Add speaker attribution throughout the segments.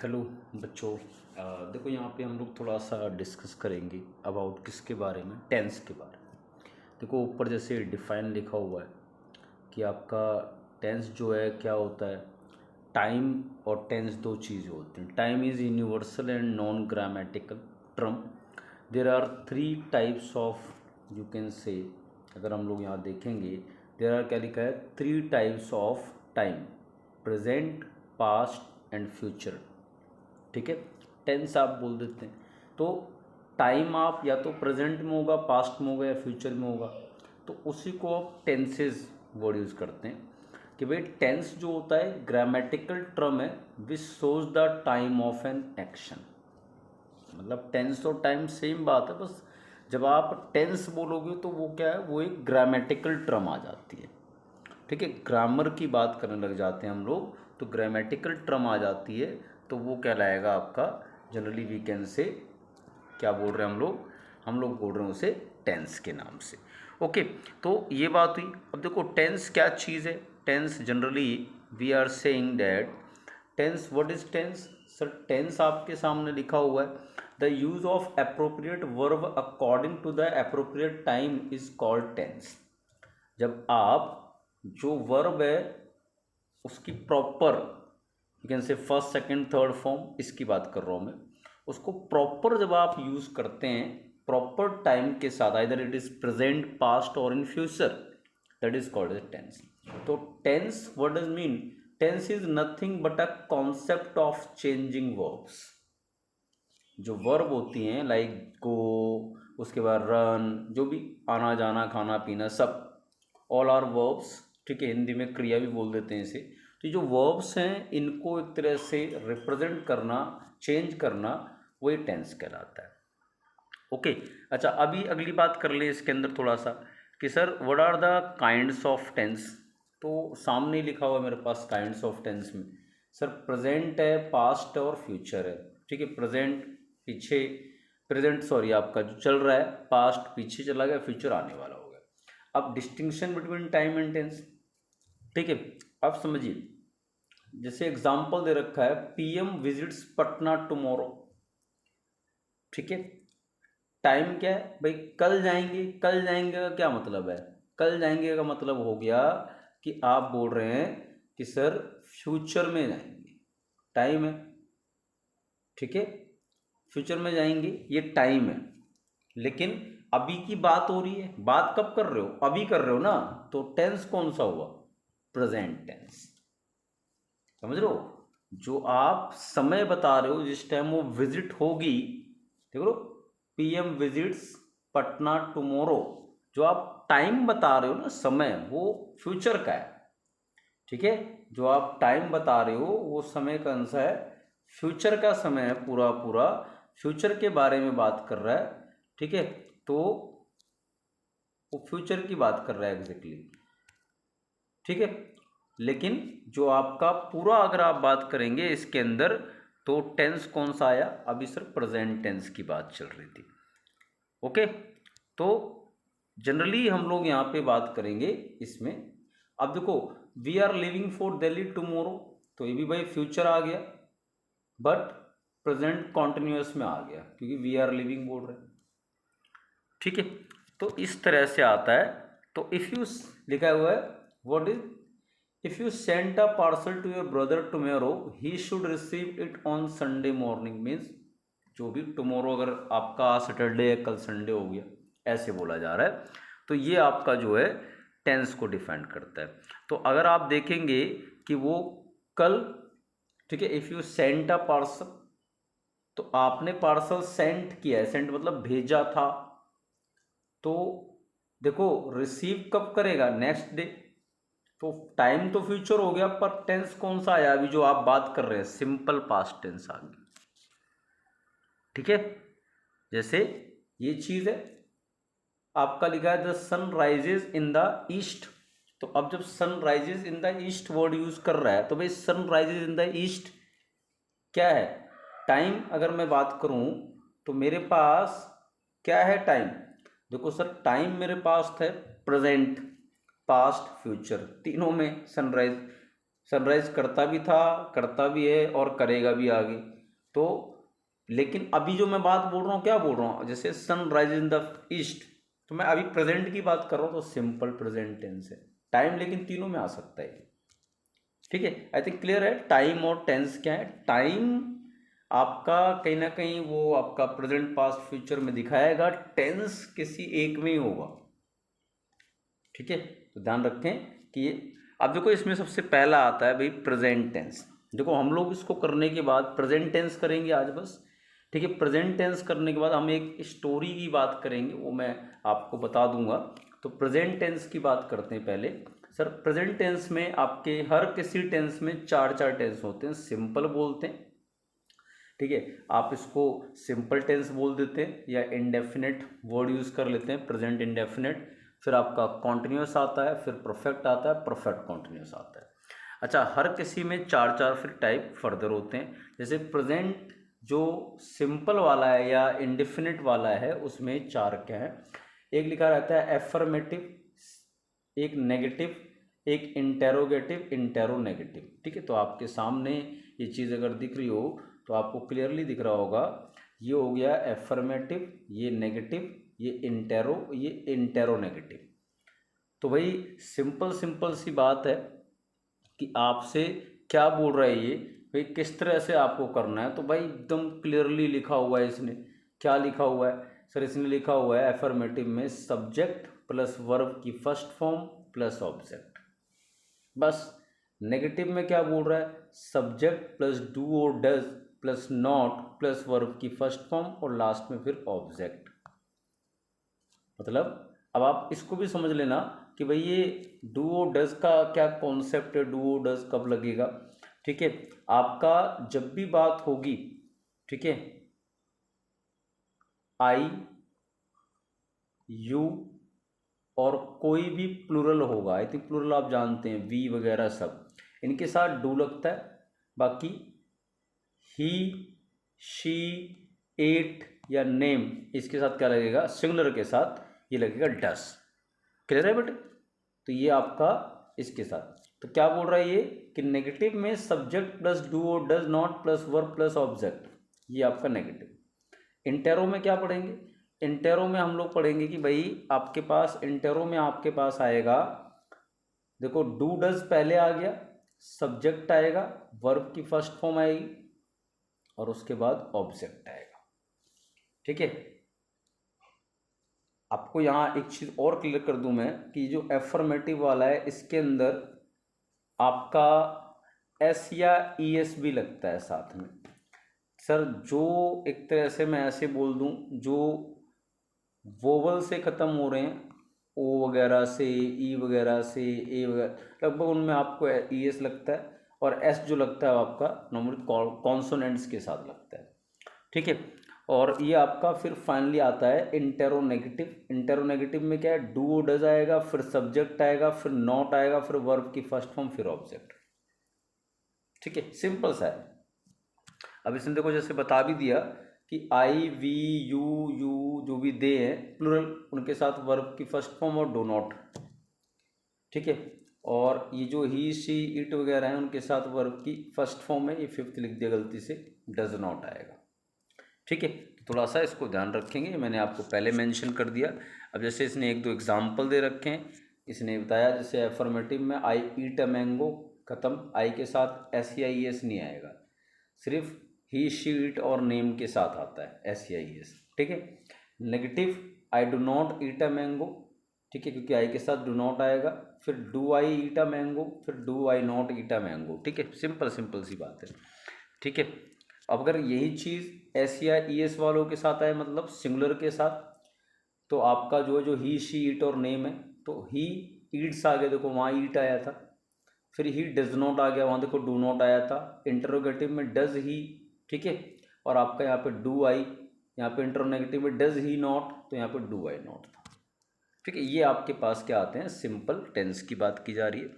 Speaker 1: Hello बच्चों। देखो यहाँ पे हम लोग थोड़ा सा डिस्कस करेंगे अबाउट किसके बारे में, टेंस के बारे में। देखो ऊपर जैसे डिफाइन लिखा हुआ है कि आपका टेंस जो है क्या होता है। टाइम और टेंस दो चीज़ें होती हैं। Time is universal and non grammatical term. There are three types of, you can say, अगर हम लोग यहाँ देखेंगे देर आर क्या लिखा है, three types of time: present, past and future. ठीक है, टेंस आप बोल देते हैं। तो टाइम आप या तो प्रेजेंट में होगा, पास्ट में होगा या फ्यूचर में होगा, तो उसी को आप टेंसेज वर्ड यूज़ करते हैं कि भाई टेंस जो होता है ग्रामेटिकल टर्म है which shows the time of an action. मतलब टेंस और टाइम सेम बात है, बस जब आप टेंस बोलोगे तो वो क्या है, वो एक ग्रामेटिकल टर्म आ जाती है। ठीक है, ग्रामर की बात करने लग जाते हैं हम लोग तो ग्रामेटिकल टर्म आ जाती है, तो वो क्या लाएगा आपका, जनरली वी कैन से, क्या बोल रहे हैं हम लोग बोल रहे हैं उसे टेंस के नाम से। ओके, तो ये बात हुई। अब देखो टेंस क्या चीज़ है। Tense generally we are saying that tense, what is tense sir? Tense आपके सामने लिखा हुआ है, the use of appropriate verb according to the appropriate time is called tense. जब आप जो वर्ब है उसकी proper, you can say first second third form, इसकी बात कर रहा हूँ मैं, उसको प्रॉपर जब आप यूज़ करते हैं प्रॉपर टाइम के साथ, either it is present, past और in future, that is called as tense. तो tense what does mean? Tense is nothing but a concept of changing verbs. जो वर्ब होती हैं लाइक गो, उसके बाद रन, जो भी आना जाना खाना पीना सब, ऑल आर वर्ब्स। ठीक है, हिंदी में क्रिया भी बोल देते हैं इसे। तो ये जो वर्ब्स हैं इनको एक तरह से रिप्रेजेंट करना, चेंज करना, वही टेंस कहलाता है। ओके, अच्छा अभी अगली बात कर ले इसके अंदर थोड़ा सा कि sir what are the kinds of tense. तो सामने ही लिखा हुआ है मेरे पास काइंड्स ऑफ टेंस में, सर प्रेजेंट है, पास्ट है और फ्यूचर है। ठीक है, प्रेजेंट पीछे, प्रेजेंट सॉरी आपका जो चल रहा है, पास्ट पीछे चला गया, फ्यूचर आने वाला हो गया। अब distinction between time and tense, ठीक है, अब समझिए। जैसे एग्जाम्पल दे रखा है, पीएम विजिट्स पटना टुमारो। ठीक है, टाइम क्या है भाई, कल जाएंगे। कल जाएंगे का क्या मतलब है? कल जाएंगे का मतलब हो गया कि आप बोल रहे हैं कि सर फ्यूचर में जाएंगे, टाइम है। ठीक है, फ्यूचर में जाएंगे ये टाइम है, लेकिन अभी की बात हो रही है। बात कब कर रहे हो? अभी कर रहे हो ना, तो टेंस कौन सा हुआ? Present tense. समझ रहे हो? जो आप समय बता रहे हो जिस टाइम वो विजिट होगी, देख लो, पीएम विजिट्स पटना टुमारो, जो आप टाइम बता रहे हो ना, समय, वो फ्यूचर का है। ठीक है, जो आप टाइम बता रहे हो वो समय का अंश है, फ्यूचर का समय है, पूरा पूरा फ्यूचर के बारे में बात कर रहा है। ठीक है, तो वो फ्यूचर की बात कर रहा है एग्जैक्टली। ठीक है, लेकिन जो आपका पूरा अगर आप बात करेंगे इसके अंदर, तो टेंस कौन सा आया? अभी सर प्रेजेंट टेंस की बात चल रही थी। ओके, तो जनरली हम लोग यहाँ पे बात करेंगे इसमें। अब देखो, we are living for Delhi tomorrow, तो ये भी भाई फ्यूचर आ गया, बट प्रेजेंट कॉन्टिन्यूस में आ गया क्योंकि वी आर लिविंग बोल रहे हैं। ठीक है, तो इस तरह से आता है। तो इफ़ यू, लिखा हुआ है what is, if you send a parcel to your brother tomorrow he should receive it on Sunday morning. Means जो भी टुमारो, अगर आपका सैटरडे है, कल संडे हो गया, ऐसे बोला जा रहा है। तो ये आपका जो है टेंस को डिफाइन करता है। तो अगर आप देखेंगे कि वो कल, ठीक है, if you send a parcel, तो आपने पार्सल सेंड किया है, सेंड मतलब भेजा था, तो देखो रिसीव कब करेगा? Next day. तो टाइम तो फ्यूचर हो गया, पर टेंस कौन सा आया अभी जो आप बात कर रहे हैं? सिंपल पास्ट टेंस आ गया। ठीक है, जैसे ये चीज है, आपका लिखा है the sun rises in the east. तो अब जब sun rises in the east word use कर रहा है, तो भाई sun rises in the east क्या है? टाइम। अगर मैं बात करूं तो मेरे पास क्या है? टाइम। देखो सर, टाइम मेरे पास है प्रेजेंट, पास्ट, फ्यूचर, तीनों में सनराइज सनराइज करता भी था, करता भी है और करेगा भी आगे। तो लेकिन अभी जो मैं बात बोल रहा हूँ, क्या बोल रहा हूँ, जैसे सनराइज इन द ईस्ट, तो मैं अभी प्रेजेंट की बात कर रहा हूँ, तो सिंपल प्रेजेंट टेंस है। टाइम लेकिन तीनों में आ सकता है, ठीक है। आई थिंक क्लियर है। टाइम और टेंस क्या है, टाइम आपका कहीं ना कहीं वो आपका प्रेजेंट पास्ट फ्यूचर में दिखाएगा, टेंस किसी एक में ही होगा, ठीक है। तो ध्यान रखें कि ये, अब देखो इसमें सबसे पहला आता है भाई प्रेजेंट टेंस। देखो हम लोग इसको करने के बाद प्रेजेंट टेंस करेंगे आज बस, ठीक है। प्रेजेंट टेंस करने के बाद हम एक स्टोरी की बात करेंगे, वो मैं आपको बता दूंगा। तो प्रेजेंट टेंस की बात करते हैं पहले। सर प्रेजेंट टेंस में आपके हर किसी टेंस में चार चार टेंस होते हैं। सिंपल बोलते हैं, ठीक है, आप इसको सिंपल टेंस बोल देते हैं, या इंडेफिनिट वर्ड यूज़ कर लेते हैं, प्रेजेंट इंडेफिनिट। फिर आपका कॉन्टिन्यूस आता है, फिर परफेक्ट आता है, परफेक्ट कॉन्टिन्यूस आता है। अच्छा, हर किसी में चार चार फिर टाइप फर्दर होते हैं। जैसे प्रेजेंट जो सिंपल वाला है या इंडेफिनिट वाला है, उसमें चार क्या है, एक लिखा रहता है एफर्मेटिव, एक नेगेटिव, एक इंटेरोगेटिव, इंटेरोनेगेटिव, ठीक है। तो आपके सामने ये चीज़ अगर दिख रही हो तो आपको क्लियरली दिख रहा होगा, ये हो गया एफर्मेटिव, ये नेगेटिव, ये इंटेरो, ये इंटेरोनेगेटिव। तो भाई सिंपल सिंपल सी बात है कि आपसे क्या बोल रहा है ये, भाई किस तरह से आपको करना है। तो भाई एकदम क्लियरली लिखा हुआ है इसने। क्या लिखा हुआ है सर, इसने लिखा हुआ है एफर्मेटिव में सब्जेक्ट प्लस वर्ब की फर्स्ट फॉर्म प्लस ऑब्जेक्ट, बस। नेगेटिव में क्या बोल रहा है, सब्जेक्ट प्लस डू और does plus not plus verb की फर्स्ट फॉर्म और लास्ट में फिर ऑब्जेक्ट। मतलब अब आप इसको भी समझ लेना कि भाई ये डू और डज का क्या कॉन्सेप्ट है, डू और डज कब लगेगा, ठीक है। आपका जब भी बात होगी, ठीक है, आई, यू और कोई भी प्लूरल होगा, आई थिंक प्लूरल आप जानते हैं, वी वगैरह सब, इनके साथ डू लगता है। बाकी ही, शी, एट या नेम, इसके साथ क्या लगेगा, सिंगुलर के साथ ये लगेगा डस। क्लियर है बेटे। तो ये आपका इसके साथ, तो क्या बोल रहा है ये कि नेगेटिव में सब्जेक्ट प्लस डू और does not plus verb plus object, ये आपका नेगेटिव। इंटेरो में क्या पढ़ेंगे, इंटेरो में हम लोग पढ़ेंगे कि भाई आपके पास इंटेरो में आपके पास आएगा, देखो डू डज पहले आ गया, सब्जेक्ट आएगा, वर्ब की फर्स्ट फॉर्म आएगी और उसके बाद ऑब्जेक्ट आएगा, ठीक है। आपको यहाँ एक चीज़ और क्लियर कर दूं मैं कि जो एफर्मेटिव वाला है इसके अंदर आपका एस या ई एस भी लगता है साथ में। सर जो एक तरह से मैं ऐसे बोल दूं, जो वोवल से ख़त्म हो रहे हैं, ओ वगैरह से, ई वगैरह से, ए वगैरह, लगभग उनमें आपको ई एस लगता है, और एस जो लगता है आपका नॉर्मली कॉन्सोनेंट्स के साथ लगता है, ठीक है। और ये आपका फिर फाइनली आता है इंटेरोनेगेटिव। इंटेरोनेगेटिव में क्या है, डू डज आएगा, फिर सब्जेक्ट आएगा, फिर नॉट आएगा, फिर वर्ब की फर्स्ट फॉर्म, फिर ऑब्जेक्ट, ठीक है। सिंपल सा है। अब इसने देखो जैसे बता भी दिया कि आई, वी, यू जो भी दे हैं प्लूरल, उनके साथ वर्ब की फर्स्ट फॉर्म और डू नॉट, ठीक है। और ये जो ही, शी, इट वगैरह हैं उनके साथ वर्ब की फर्स्ट फॉर्म है, ये फिफ्थ लिख दिया गलती से, डज नॉट आएगा, ठीक है। तो थोड़ा सा इसको ध्यान रखेंगे, मैंने आपको पहले मेंशन कर दिया। अब जैसे इसने एक दो एग्जांपल दे रखे हैं, इसने बताया जैसे एफर्मेटिव में आई ईट अ मैंगो, ख़त्म, आई के साथ एस या ई एस नहीं आएगा, सिर्फ ही, शी, इट और नेम के साथ आता है एस या ई एस, ठीक है। Negative, I do not eat a mango, ठीक है, क्योंकि आई के साथ डू नॉट आएगा, फिर do I eat a mango, फिर do I not eat a mango, ठीक है। सिंपल सिंपल सी बात है, ठीक है। अब अगर यही चीज़ एस या ई एस वालों के साथ आए, मतलब सिंगुलर के साथ, तो आपका जो ही, शी, ईट और नेम है, तो ही ईट्स आ गया, देखो वहाँ ईट आया था, फिर ही डज नॉट आ गया, वहाँ देखो डू नॉट आया था, इंटरोगेटिव में डज ही, ठीक है। और आपका यहाँ पे डू आई, यहाँ पे इंटरोनेगेटिव में डज ही नॉट, तो यहाँ पे डू आई नॉट था, ठीक है। ये आपके पास क्या आते हैं, सिंपल टेंस की बात की जा रही है।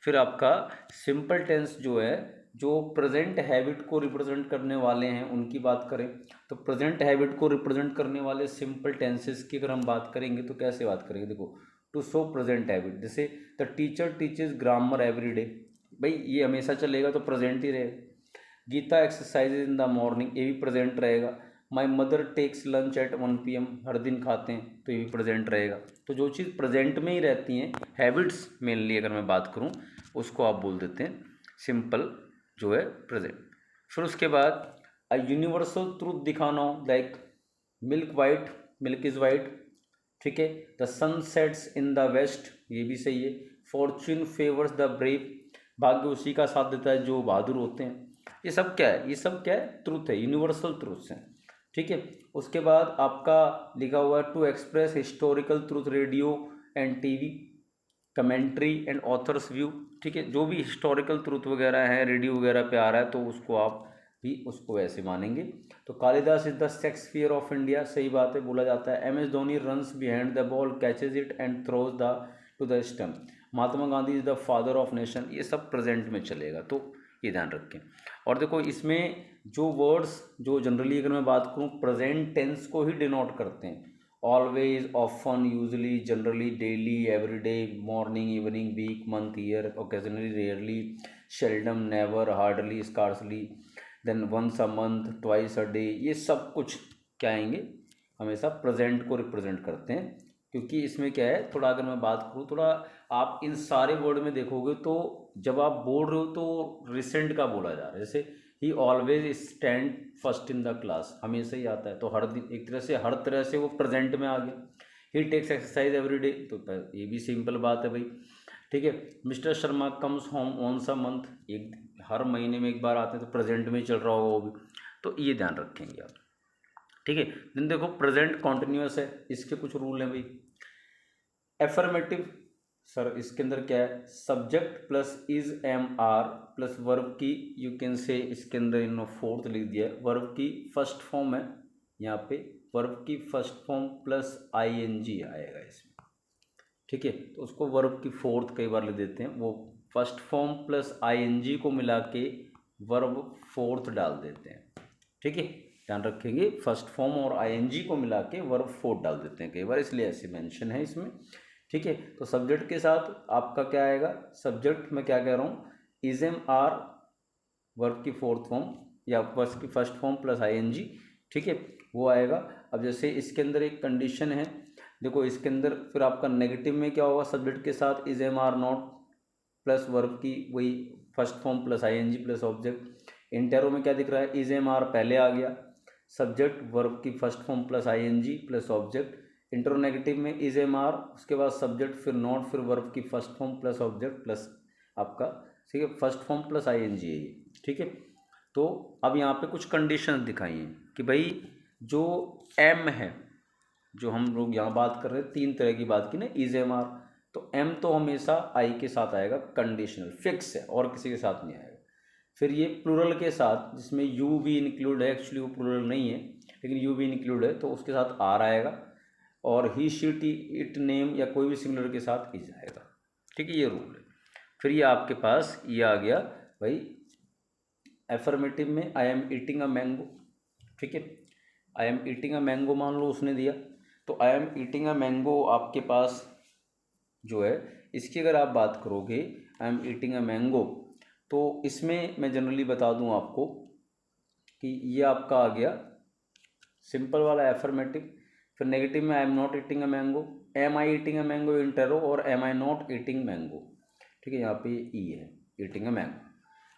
Speaker 1: फिर आपका सिंपल टेंस जो है, जो प्रेजेंट हैबिट को रिप्रेजेंट करने वाले हैं उनकी बात करें, तो प्रेजेंट हैबिट को रिप्रेजेंट करने वाले सिंपल टेंसेस की अगर हम बात करेंगे तो कैसे बात करेंगे, देखो टू शो प्रेजेंट हैबिट, जैसे the teacher teaches grammar every day, भाई ये हमेशा चलेगा तो प्रेजेंट ही रहेगा। Geeta exercises in the morning, ये भी प्रेजेंट रहेगा। My mother takes lunch at 1 PM, हर दिन खाते हैं तो ये भी प्रेजेंट रहेगा। तो जो चीज़ प्रेजेंट में ही रहती हैं, हैबिट्स मेनली अगर मैं बात करूँ, उसको आप बोल देते हैं सिंपल जो है प्रेजेंट। फिर उसके बाद अ यूनिवर्सल ट्रूथ दिखाना हो, like milk white, milk is white, ठीक है। The sun sets in the west, ये भी सही है। फॉर्च्यून फेवर्स द ब्रेव, भाग्य उसी का साथ देता है जो बहादुर होते हैं। ये सब क्या है, ये सब क्या है, ट्रूथ है, यूनिवर्सल ट्रूथ्स हैं, ठीक है। उसके बाद आपका लिखा हुआ है to express historical truth, radio and TV, commentary and authors view, ठीक है। जो भी हिस्टोरिकल ट्रूथ वगैरह है रेडियो वगैरह पे आ रहा है तो उसको आप भी उसको वैसे मानेंगे। तो Kalidas is the Shakespeare of India, सही बात है, बोला जाता है। MS Dhoni runs behind the ball, catches it and throws the two the stump. Mahatma Gandhi is the father of nation, ये सब प्रेजेंट में चलेगा, तो ये ध्यान रखें। और देखो इसमें जो वर्ड्स जो जनरली अगर मैं बात करूँ प्रेजेंट टेंस को ही डिनोट करते हैं, always, often, usually, generally, daily, everyday, morning, evening, week, month, year, occasionally, rarely, seldom, never, hardly, scarcely, then once a month, twice a day, ये सब कुछ क्या आएंगे, हमेशा प्रेजेंट को रिप्रेजेंट करते हैं। क्योंकि इसमें क्या है, थोड़ा अगर मैं बात करूँ, थोड़ा आप इन सारे वर्ड में देखोगे तो जब आप बोल रहे हो तो रिसेंट का बोला जा रहा है। जैसे ही always stand first in the class, हमेशा ही आता है, तो हर दिन एक तरह से, हर तरह से वो प्रेजेंट में आ गया। ही टेक्स एक्सरसाइज एवरी डे, तो ये भी सिंपल बात है भाई, ठीक है। Mister Sharma comes home on a month, एक हर महीने में एक बार आते हैं, तो प्रेजेंट में ही चल रहा होगा वो भी, तो ये ध्यान रखेंगे आप, ठीक है। दिन देखो प्रेजेंट कॉन्टिन्यूस है, इसके कुछ रूल हैं भाई। एफर्मेटिव, सर इसके अंदर क्या है, subject plus is MR plus verb की, यू कैन से इसके अंदर इन फोर्थ लिख दिया है, वर्ब की फर्स्ट फॉर्म है यहाँ पे, वर्ब की फर्स्ट फॉर्म प्लस ING आएगा इसमें, ठीक है। तो उसको वर्ब की फोर्थ कई बार लिख देते हैं, वो फर्स्ट फॉर्म प्लस ING को मिला के वर्ब फोर्थ डाल देते हैं, ठीक है। ध्यान रखेंगे, फर्स्ट फॉर्म और ING को मिला के वर्ब फोर्थ डाल देते हैं कई बार, इसलिए ऐसे मेंशन है इसमें, ठीक है। तो सब्जेक्ट के साथ आपका क्या आएगा, सब्जेक्ट में क्या कह रहा हूँ, इज MR, वर्ब की फोर्थ फॉर्म या वर्ब की फर्स्ट फॉर्म प्लस ING, ठीक है, वो आएगा। अब जैसे इसके अंदर एक कंडीशन है, देखो इसके अंदर फिर आपका नेगेटिव में क्या होगा, सब्जेक्ट के साथ is MR not plus verb की वही first form plus ING plus object. Intero में क्या दिख रहा है, इज MR पहले आ गया, सब्जेक्ट वर्ब की first form plus ING plus object. Interro negative में इज MR, उसके बाद सब्जेक्ट, फिर नॉट, फिर वर्ब की first form plus object plus आपका, ठीक है, फर्स्ट फॉर्म प्लस ING है ये, ठीक है। तो अब यहाँ पे कुछ कंडीशन दिखाई हैं कि भाई जो M है, जो हम लोग यहाँ बात कर रहे हैं, तीन तरह की बात की ना, इज MR, तो M तो हमेशा I के साथ आएगा, कंडीशनल फिक्स है और किसी के साथ नहीं आएगा। फिर ये प्लूरल के साथ जिसमें यू भी इंक्लूड है, एक्चुअली वो प्लूरल नहीं है लेकिन यू भी इंक्लूड है, तो उसके साथ आर आएगा। और ही शीट इट नेम या कोई भी सिंगुलर के साथ इज आएगा, ठीक है, ये रूल है। फिर ये आपके पास ये आ गया भाई, एफर्मेटिव में I am eating a mango, ठीक है, I am eating a mango मान लो उसने दिया, तो I am eating a mango आपके पास जो है, इसकी अगर आप बात करोगे I am eating a mango, तो इसमें मैं जनरली बता दूं आपको कि ये आपका आ गया सिंपल वाला एफर्मेटिव। फिर नेगेटिव में I am not eating a mango, am I eating a mango interro, और am I not eating mango, ठीक है, यहाँ पे ई है ईटिंग अ मैंगो,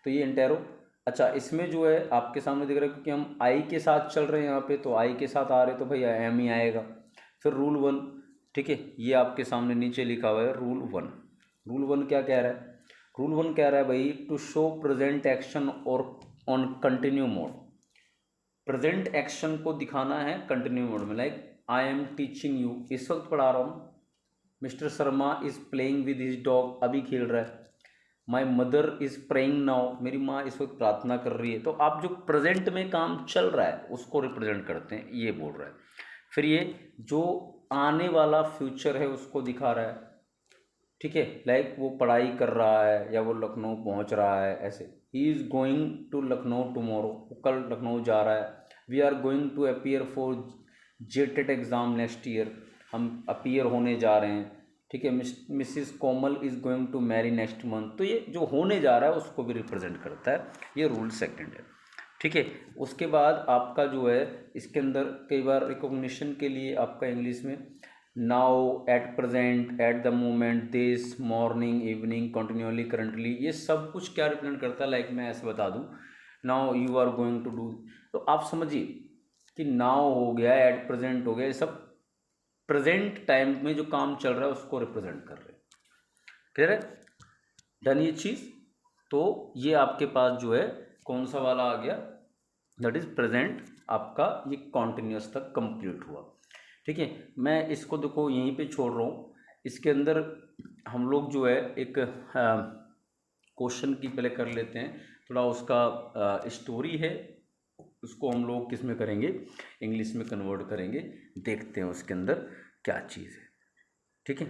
Speaker 1: तो ये इंटेरो। अच्छा इसमें जो है आपके सामने दिख रहा है क्योंकि हम आई के साथ चल रहे हैं यहाँ पे, तो आई के साथ आ रहे तो भाई एम ही आएगा। फिर रूल 1, ठीक है, ये आपके सामने नीचे लिखा हुआ है रूल 1। रूल 1 क्या कह रहा है, रूल 1 कह रहा है भाई टू शो प्रेजेंट एक्शन और on continue mode, present action को दिखाना है कंटिन्यू मोड में, like I am teaching you, इस वक्त पढ़ा रहा हूँ। Mister Sharma is playing with his dog, अभी खेल रहा है। My mother is praying now, मेरी माँ इस वक्त प्रार्थना कर रही है। तो आप जो प्रेजेंट में काम चल रहा है उसको रिप्रेजेंट करते हैं, ये बोल रहा है। फिर ये जो आने वाला फ्यूचर है उसको दिखा रहा है, ठीक है, लाइक वो पढ़ाई कर रहा है या वो लखनऊ पहुंच रहा है, ऐसे ही is going to Lucknow tomorrow, वो कल लखनऊ जा रहा है। We are going to appear for JTET exam next year, हम अपीयर होने जा रहे हैं ठीक है। Mrs Komal is going to marry next month, तो ये जो होने जा रहा है उसको भी रिप्रेजेंट करता है, ये रूल सेकंड है। ठीक है। उसके बाद आपका जो है इसके अंदर कई बार रिकॉग्निशन के लिए आपका इंग्लिश में now, at present, at the moment, this, morning, evening, continually, currently, ये सब कुछ क्या रिप्रेजेंट करता है। लाइक मैं ऐसे बता दूं, now you are going to do, तो आप समझिए कि नाउ हो गया, एट प्रेजेंट हो गया, ये सब प्रेजेंट टाइम में जो काम चल रहा है उसको रिप्रेजेंट कर रहे हैं। क्लियर है, डन ये चीज़। तो ये आपके पास जो है कौन सा वाला आ गया, दैट इज प्रेजेंट, आपका ये कॉन्टिन्यूस तक कंप्लीट हुआ। ठीक है। मैं इसको देखो यहीं पे छोड़ रहा हूँ। इसके अंदर हम लोग जो है एक क्वेश्चन की पहले कर लेते हैं, थोड़ा उसका स्टोरी है, उसको हम लोग किस में करेंगे, इंग्लिश में कन्वर्ट करेंगे, देखते हैं उसके अंदर क्या चीज़ है। ठीक है।